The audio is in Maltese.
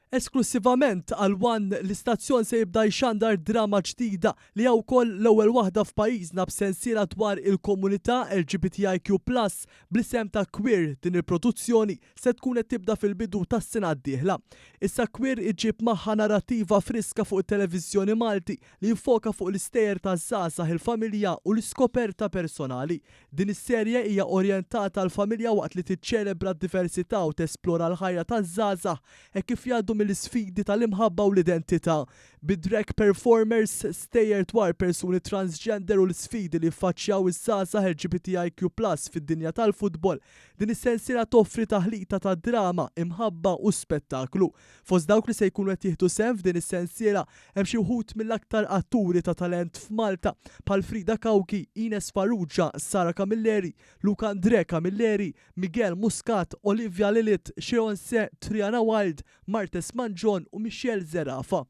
Esklusivament għal One l-istazzjon se jibda jxandar drama ġdida li hawn ukoll l-ewwel waħda f'pajjiżna b'sensiela dwar il-komunità LGBTIQ+ bl-isem ta' Queer. Din il-produzzjoni se tkun qed tibda fil-bidu tas-sena d-dieħla. Issa Queer iġġib magħha narrattiva friska fuq it-Televiżjoni Malti li jiffoka fuq l-istejjer taż-żgħażagħ, il-familja u l-iskoperta personali. Din is-serje hija orjentata għall familja waqt li tiċċelebra d-diversità u tesplora l-ħajja taż-żgħażagħ hekk kif jgħaddu mill-isfidi tal-imħabba u l-identità. Bid-drag performers stejjer dwar persuni transgender u l-sfidi li jiffaċċjaw iż-żgħażagħ LGBTIQ+ fid-dinja tal-futbol. Din is-sensiela toffri taħlita ta' drama, imħabba u spettaklu. Fost dawk li se jkunu qed jieħdu sehem f'din is-sensiela hemm xi wħud mill-aktar atturi ta' talent f'Malta bħal Frida Kawki, Ines Farrugia, Sara Camilleri, Luca Andre Camilleri, Miguel Muscat, Olivia Lilith, Xionse, Triana Wild, Martes Manġon u Michelle Zerafa.